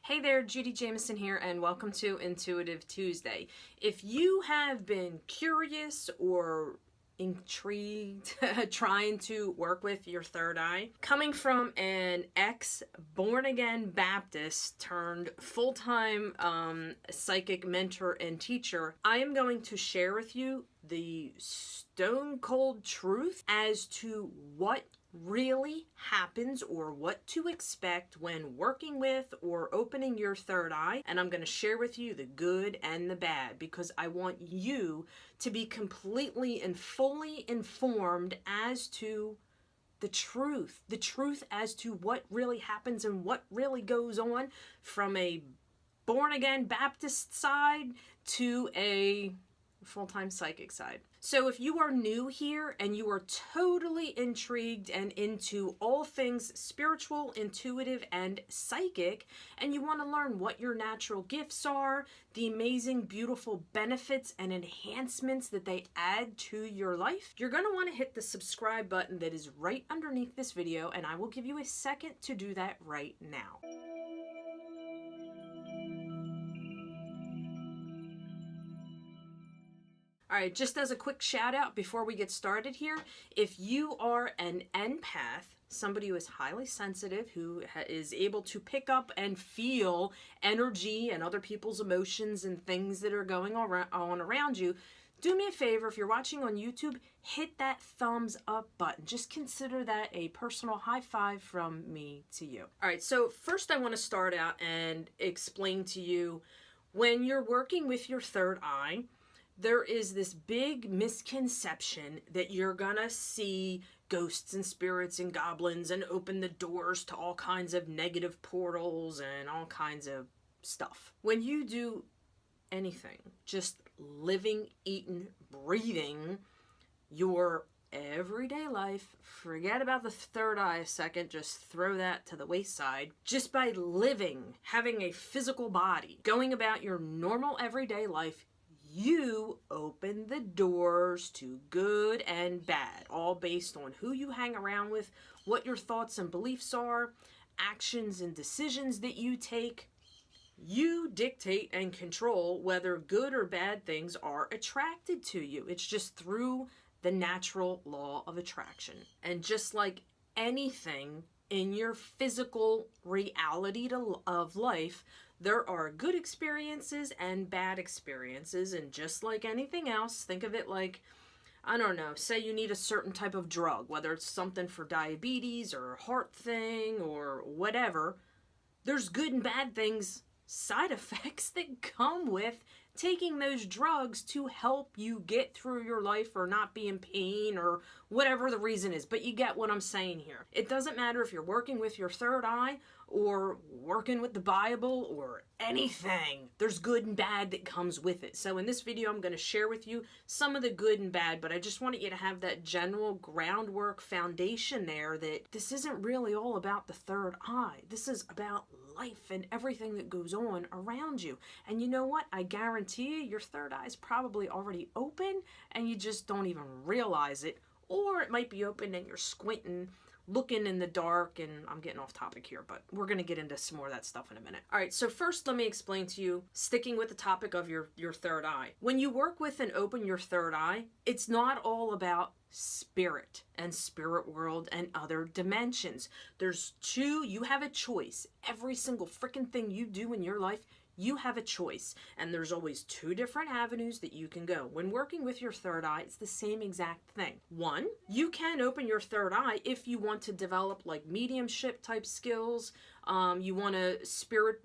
Hey there, Judi Jamieson here, and welcome to Intuitive Tuesday. If you have been curious or intrigued trying to work with your third eye, coming from an ex-born-again Baptist turned full-time psychic mentor and teacher, I am going to share with you the stone-cold truth as to what really happens or what to expect when working with or opening your third eye. And I'm going to share with you the good and the bad because I want you to be completely and fully informed as to the truth as to what really happens and what really goes on from a born-again Baptist side to a full-time psychic side. So if you are new here and you are totally intrigued and into all things spiritual, intuitive, and psychic, and you want to learn what your natural gifts are, the amazing, beautiful benefits and enhancements that they add to your life, you're going to want to hit the subscribe button that is right underneath this video, and I will give you a second to do that right now. All right, just as a quick shout out before we get started here, if you are an empath, somebody who is highly sensitive, who is able to pick up and feel energy and other people's emotions and things that are going on around you, do me a favor, if you're watching on YouTube, hit that thumbs up button. Just consider that a personal high five from me to you. All right, so first I want to start out and explain to you, when you're working with your third eye, there is this big misconception that you're gonna see ghosts and spirits and goblins and open the doors to all kinds of negative portals and all kinds of stuff. When you do anything, just living, eating, breathing, your everyday life, forget about the third eye a second, just throw that to the wayside. Just by living, having a physical body, going about your normal everyday life, you open the doors to good and bad, all based on who you hang around with, what your thoughts and beliefs are, actions and decisions that you take. You dictate and control whether good or bad things are attracted to you. It's just through the natural law of attraction. And just like anything in your physical reality of life, there are good experiences and bad experiences, and just like anything else, think of it like, I don't know, say you need a certain type of drug, whether it's something for diabetes or a heart thing or whatever, there's good and bad things, side effects that come with taking those drugs to help you get through your life or not be in pain or whatever the reason is. But you get what I'm saying here. It doesn't matter if you're working with your third eye or working with the Bible or anything. There's good and bad that comes with it. So in this video, I'm going to share with you some of the good and bad, but I just wanted you to have that general groundwork foundation there that this isn't really all about the third eye. This is about life and everything that goes on around you. And you know what? I guarantee you, your third eye is probably already open and you just don't even realize it. Or it might be open and you're squinting, looking in the dark, and I'm getting off topic here, but we're going to get into some more of that stuff in a minute. All right, so first let me explain to you, sticking with the topic of your third eye. When you work with and open your third eye, it's not all about spirit and spirit world and other dimensions. You have a choice. Every single freaking thing you do in your life, you have a choice, and there's always two different avenues that you can go. When working with your third eye, it's the same exact thing. One, you can open your third eye if you want to develop like mediumship type skills. You want to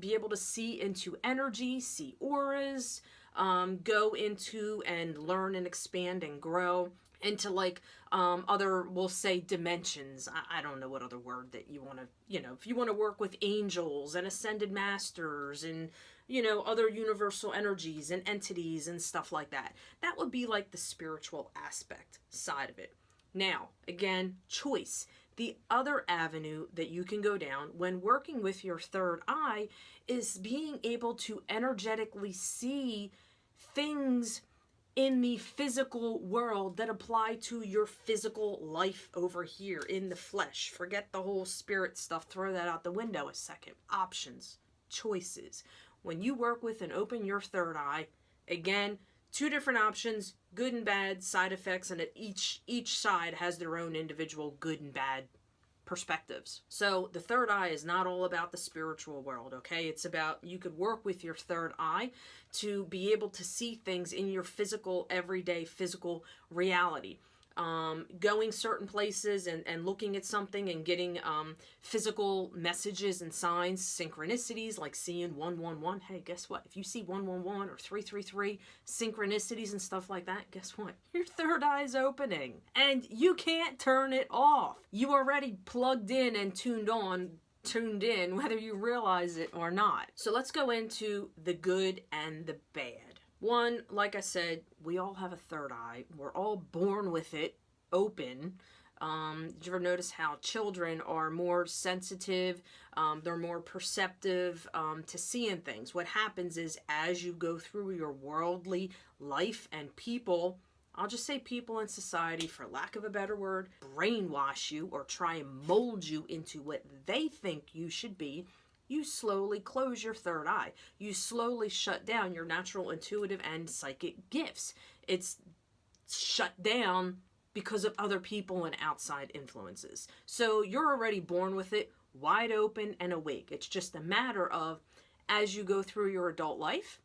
be able to see into energy, see auras, go into and learn and expand and grow into like other, we'll say, dimensions. I don't know what other word that you want to, if you want to work with angels and ascended masters and, other universal energies and entities and stuff like that. That would be like the spiritual aspect side of it. Now, again, choice. The other avenue that you can go down when working with your third eye is being able to energetically see things in the physical world that apply to your physical life over here in the flesh. Forget the whole spirit stuff. Throw that out the window a second. Options. choices. When you work with and open your third eye, again, two different options, good and bad side effects, and each side has their own individual good and bad perspectives. So the third eye is not all about the spiritual world, okay? It's about, you could work with your third eye to be able to see things in your physical, everyday physical reality. Going certain places and looking at something and getting physical messages and signs, synchronicities, like seeing 111. Hey, guess what? If you see 111 or 333, synchronicities and stuff like that, guess what? Your third eye's opening. And you can't turn it off. You already plugged in and tuned in, whether you realize it or not. So let's go into the good and the bad. One, like I said, we all have a third eye. We're all born with it open. Did you ever notice how children are more sensitive? They're more perceptive to seeing things. What happens is, as you go through your worldly life and people, I'll just say people in society, for lack of a better word, brainwash you or try and mold you into what they think you should be, you slowly close your third eye. You slowly shut down your natural, intuitive, and psychic gifts. It's shut down because of other people and outside influences. So you're already born with it, wide open and awake. It's just a matter of, as you go through your adult life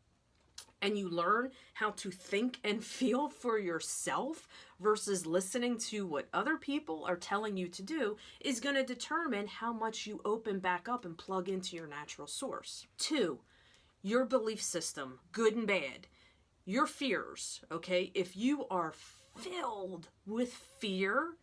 and you learn how to think and feel for yourself versus listening to what other people are telling you to do, is going to determine how much you open back up and plug into your natural source. 2, your belief system, good and bad. Your fears, okay? If you are filled with fear,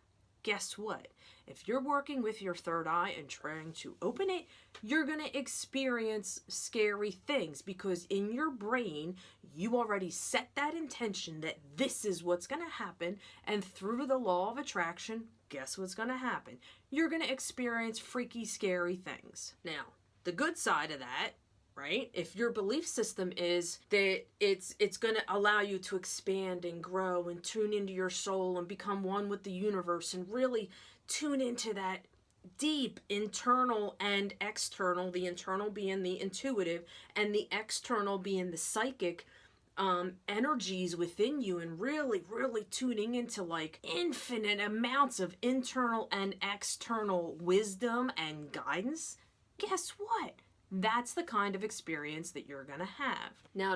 guess what? If you're working with your third eye and trying to open it, you're going to experience scary things, because in your brain, you already set that intention that this is what's going to happen. And through the law of attraction, guess what's going to happen? You're going to experience freaky, scary things. Now, the good side of that, right? If your belief system is that it's going to allow you to expand and grow and tune into your soul and become one with the universe and really tune into that deep internal and external, the internal being the intuitive and the external being the psychic energies within you, and really tuning into like infinite amounts of internal and external wisdom and guidance, guess what? That's the kind of experience that you're going to have. Now,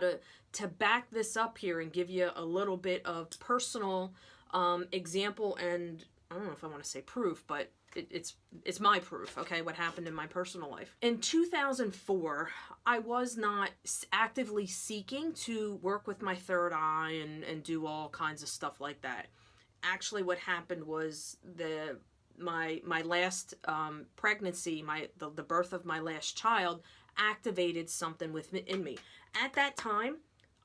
to back this up here and give you a little bit of personal example, and I don't know if I want to say proof, but it's my proof, okay, what happened in my personal life. In 2004, I was not actively seeking to work with my third eye and do all kinds of stuff like that. Actually, what happened was my last pregnancy, the birth of my last child, activated something within me. At that time,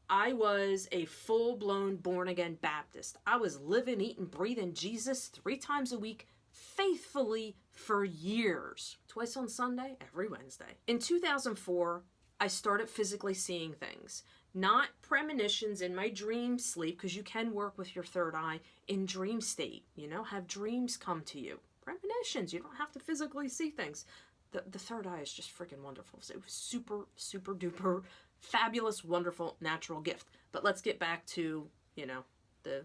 I was a full-blown born-again Baptist. I was living, eating, breathing Jesus 3 times a week, faithfully for years. Twice on Sunday, every Wednesday. In 2004, I started physically seeing things. Not premonitions in my dream sleep, because you can work with your third eye in dream state. Have dreams come to you. Premonitions, you don't have to physically see things. The third eye is just freaking wonderful. So it was super, super duper fabulous, wonderful, natural gift. But let's get back to,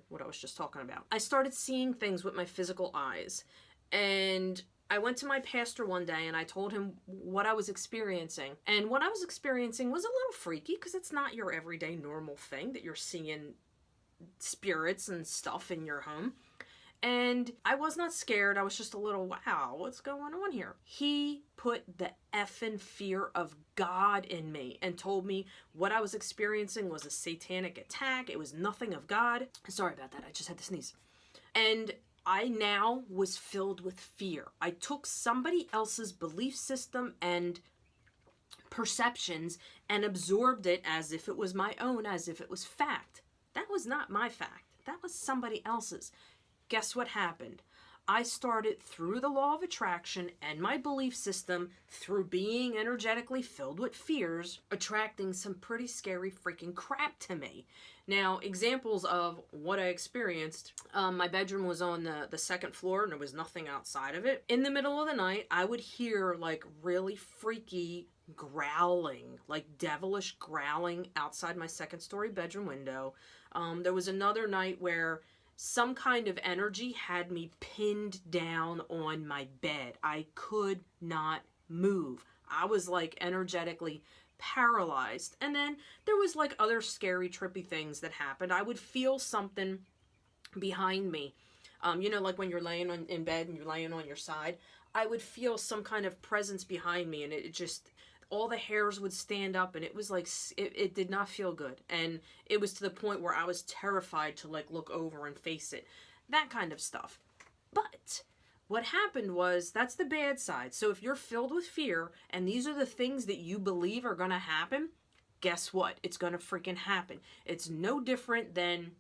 what I was just talking about. I started seeing things with my physical eyes. And I went to my pastor one day and I told him what I was experiencing. And what I was experiencing was a little freaky, because it's not your everyday normal thing that you're seeing spirits and stuff in your home. And I was not scared. I was just a little, wow, what's going on here? He put the effing fear of God in me and told me what I was experiencing was a satanic attack. It was nothing of God. Sorry about that. I just had to sneeze. And I now was filled with fear. I took somebody else's belief system and perceptions and absorbed it as if it was my own, as if it was fact. That was not my fact. That was somebody else's. Guess what happened? I started, through the law of attraction and my belief system, through being energetically filled with fears, attracting some pretty scary freaking crap to me. Now, examples of what I experienced, my bedroom was on the second floor and there was nothing outside of it. In the middle of the night, I would hear like really freaky growling, like devilish growling outside my second story bedroom window. There was another night where some kind of energy had me pinned down on my bed. I could not move. I was like energetically paralyzed. And then there was like other scary, trippy things that happened. I would feel something behind me. Like when you're laying in bed and you're laying on your side, I would feel some kind of presence behind me, and it just, all the hairs would stand up, and it was like, it did not feel good. And it was to the point where I was terrified to like look over and face it. That kind of stuff. But what happened was, that's the bad side. So if you're filled with fear and these are the things that you believe are going to happen, guess what? It's going to freaking happen. It's no different than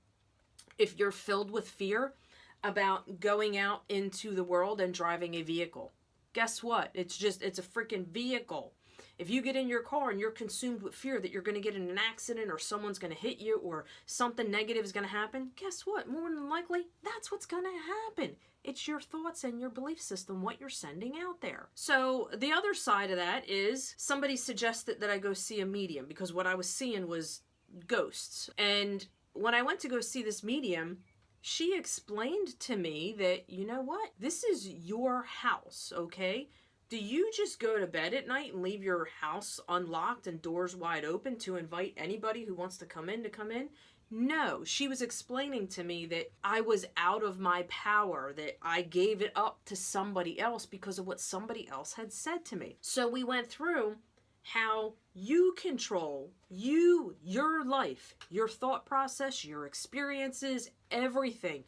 if you're filled with fear about going out into the world and driving a vehicle. Guess what? It's a freaking vehicle. If you get in your car and you're consumed with fear that you're going to get in an accident or someone's going to hit you or something negative is going to happen, guess what? More than likely, that's what's going to happen. It's your thoughts and your belief system, what you're sending out there. So the other side of that is, somebody suggested that I go see a medium because what I was seeing was ghosts. And when I went to go see this medium, she explained to me that, you know what? This is your house, okay? Do you just go to bed at night and leave your house unlocked and doors wide open to invite anybody who wants to come in to come in? No, she was explaining to me that I was out of my power, that I gave it up to somebody else because of what somebody else had said to me. So we went through how you control your life, your thought process, your experiences, everything.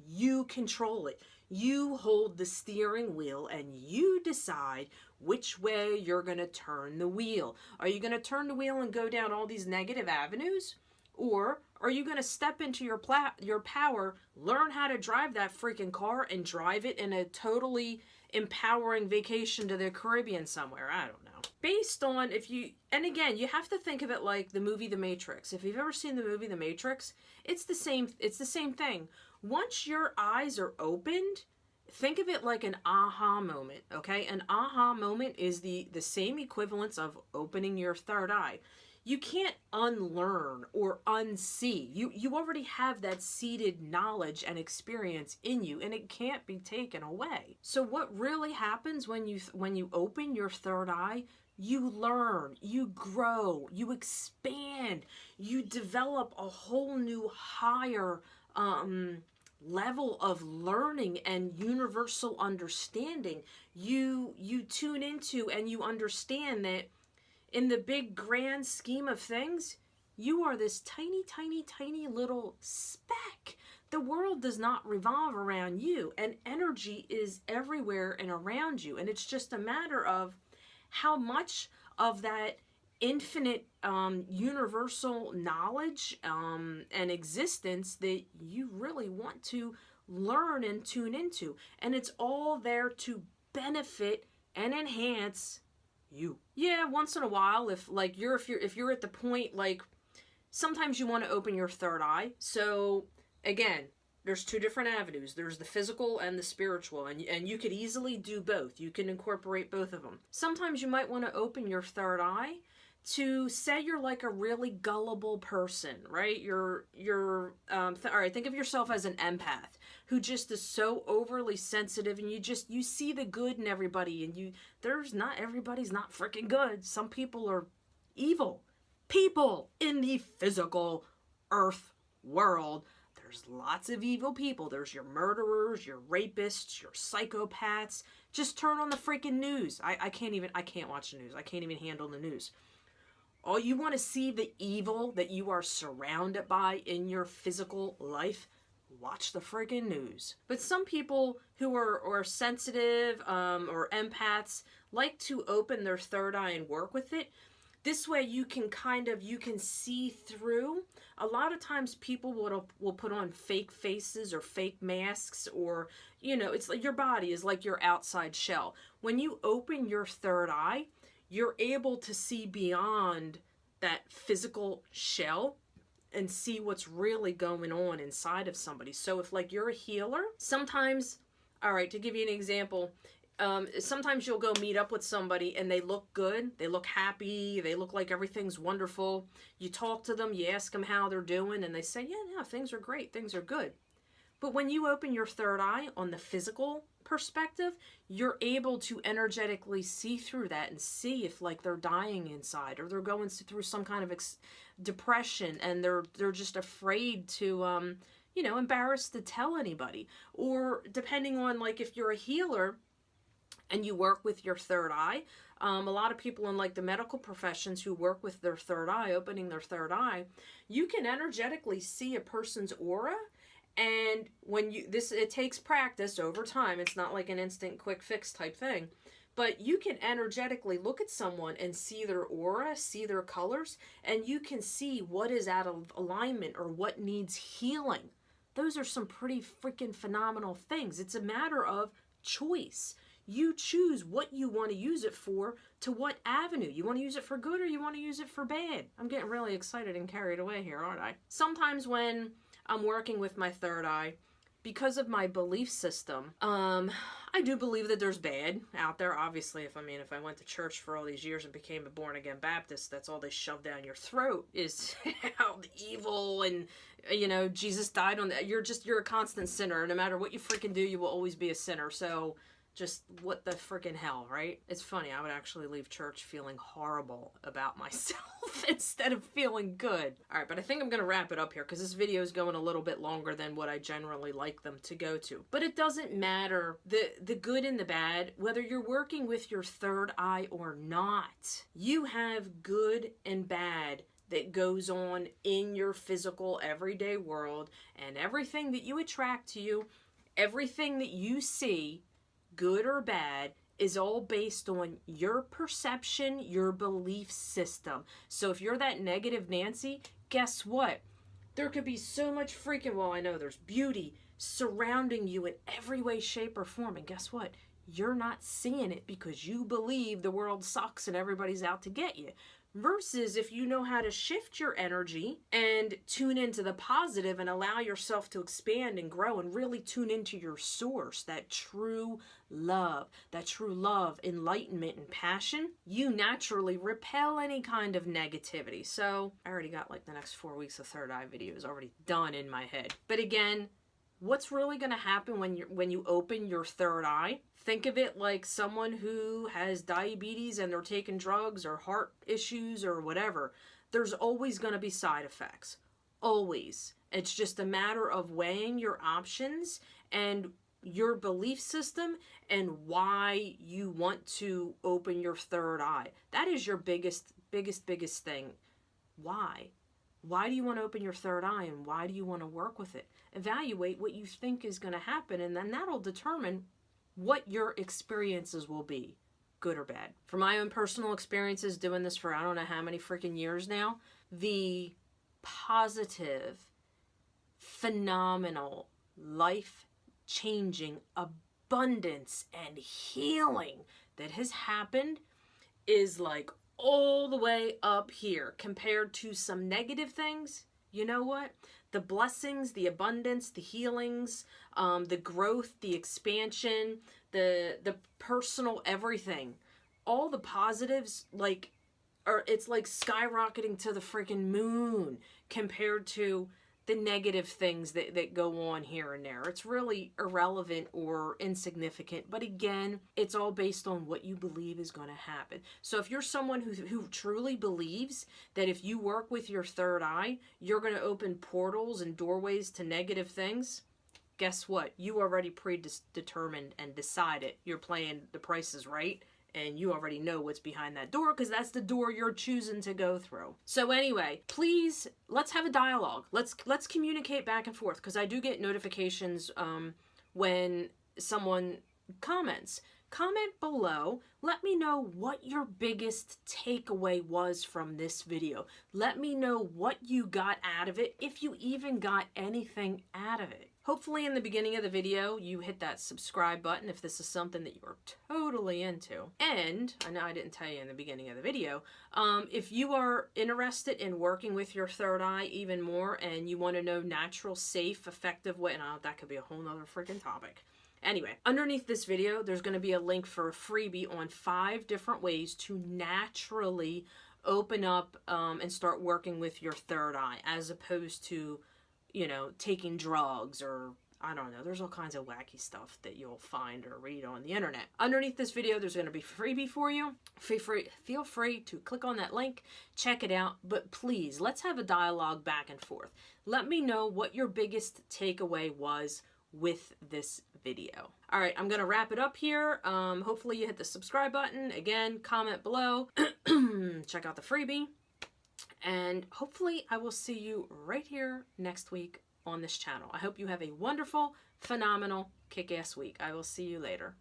You control it. You hold the steering wheel and you decide which way you're going to turn the wheel. Are you going to turn the wheel and go down all these negative avenues? Or are you going to step into your power, learn how to drive that freaking car and drive it in a totally empowering vacation to the Caribbean somewhere? I don't know. Based on and again, you have to think of it like the movie The Matrix. If you've ever seen the movie The Matrix, it's the same thing. Once your eyes are opened, think of it like an aha moment, okay? An aha moment is the same equivalence of opening your third eye. You can't unlearn or unsee. You already have that seeded knowledge and experience in you, and it can't be taken away. So what really happens when you open your third eye? You learn, you grow, you expand, you develop a whole new higher level of learning and universal understanding. You tune into and you understand that in the big grand scheme of things, you are this tiny, tiny, tiny little speck. The world does not revolve around you, and energy is everywhere and around you. And it's just a matter of how much of that infinite universal knowledge and existence that you really want to learn and tune into. And it's all there to benefit and enhance you. Yeah, once in a while, if you're at the point, like, sometimes you want to open your third eye. So again, there's two different avenues. There's the physical and the spiritual, and you could easily do both. You can incorporate both of them. Sometimes you might want to open your third eye to say you're like a really gullible person, right? All right, think of yourself as an empath who just is so overly sensitive, and you see the good in everybody, and everybody's not freaking good. Some people are evil. People in the physical earth world, there's lots of evil people. There's your murderers, your rapists, your psychopaths. Just turn on the freaking news. I can't watch the news. I can't even handle the news. Oh, you want to see the evil that you are surrounded by in your physical life? Watch the friggin' news. But some people who are sensitive or empaths like to open their third eye and work with it. This way you can see through. A lot of times people will put on fake faces or fake masks, or, it's like your body is like your outside shell. When you open your third eye, you're able to see beyond that physical shell and see what's really going on inside of somebody. So if you're a healer, sometimes, all right, to give you an example, Sometimes you'll go meet up with somebody and they look good, they look happy, they look like everything's wonderful. You talk to them, you ask them how they're doing, and they say, yeah, no, things are great, things are good. But when you open your third eye on the physical perspective, you're able to energetically see through that and see if like they're dying inside or they're going through some kind of depression and they're just afraid to you know, embarrassed to tell anybody. Or depending on like if you're a healer and you work with your third eye, a lot of people in like the medical professions who work with their third eye, opening their third eye, you can energetically see a person's aura. And when it takes practice over time. It's not like an instant quick fix type thing. But you can energetically look at someone and see their aura, see their colors, and you can see what is out of alignment or what needs healing. Those are some pretty freaking phenomenal things. It's a matter of choice. You choose what you want to use it for, to what avenue. You want to use it for good or you want to use it for bad. I'm getting really excited and carried away here, aren't I? Sometimes when I'm working with my third eye, because of my belief system, I do believe that there's bad out there. Obviously, if I went to church for all these years and became a born-again Baptist, that's all they shove down your throat is how evil and, you know, Jesus died on that. You're a constant sinner. No matter what you freaking do, you will always be a sinner. So just what the freaking hell, right? It's funny, I would actually leave church feeling horrible about myself instead of feeling good. All right, but I think I'm going to wrap it up here because this video is going a little bit longer than what I generally like them to go to. But it doesn't matter, the good and the bad, whether you're working with your third eye or not, you have good and bad that goes on in your physical everyday world, and everything that you attract to you, everything that you see, good or bad, is all based on your perception, your belief system. So if you're that negative Nancy, guess what? There could be so much freaking, well, I know there's beauty surrounding you in every way, shape, or form. And guess what? You're not seeing it because you believe the world sucks and everybody's out to get you. Versus if you know how to shift your energy and tune into the positive and allow yourself to expand and grow and really tune into your source, that true love, enlightenment, and passion, you naturally repel any kind of negativity. So I already got like the next 4 weeks of third eye videos already done in my head. But again, what's really going to happen when you open your third eye? Think of it like someone who has diabetes and they're taking drugs or heart issues or whatever. There's always going to be side effects. Always. It's just a matter of weighing your options and your belief system and why you want to open your third eye. That is your biggest thing. Why? Why do you want to open your third eye and why do you want to work with it? Evaluate what you think is going to happen, and then that'll determine what your experiences will be, good or bad. For my own personal experiences doing this for I don't know how many freaking years now, the positive, phenomenal, life-changing abundance and healing that has happened is like all the way up here compared to some negative things. You know what? The blessings, the abundance, the healings, the growth, the expansion, the personal everything, all the positives, like, it's like skyrocketing to the freaking moon compared to the negative things that go on here and there. It's really irrelevant or insignificant. But again, it's all based on what you believe is going to happen. So if you're someone who truly believes that if you work with your third eye, you're going to open portals and doorways to negative things, guess what? You already predetermined and decided you're playing the Price is Right. And you already know what's behind that door because that's the door you're choosing to go through. So anyway, please, let's have a dialogue. Let's communicate back and forth because I do get notifications when someone comments. Comment below. Let me know what your biggest takeaway was from this video. Let me know what you got out of it, if you even got anything out of it. Hopefully in the beginning of the video, you hit that subscribe button if this is something that you're totally into. And, I know I didn't tell you in the beginning of the video, if you are interested in working with your third eye even more and you want to know natural, safe, effective way, and that could be a whole nother freaking topic. Anyway, underneath this video, there's going to be a link for a freebie on 5 different ways to naturally open up and start working with your third eye, as opposed to, you know, taking drugs or, I don't know, there's all kinds of wacky stuff that you'll find or read on the internet. Underneath this video, there's going to be a freebie for you. Feel free to click on that link, check it out, but please, let's have a dialogue back and forth. Let me know what your biggest takeaway was with this video. All right, I'm going to wrap it up here. Hopefully you hit the subscribe button. Again, comment below. Check out the freebie. And hopefully I will see you right here next week on this channel. I hope you have a wonderful, phenomenal, kick-ass week. I will see you later.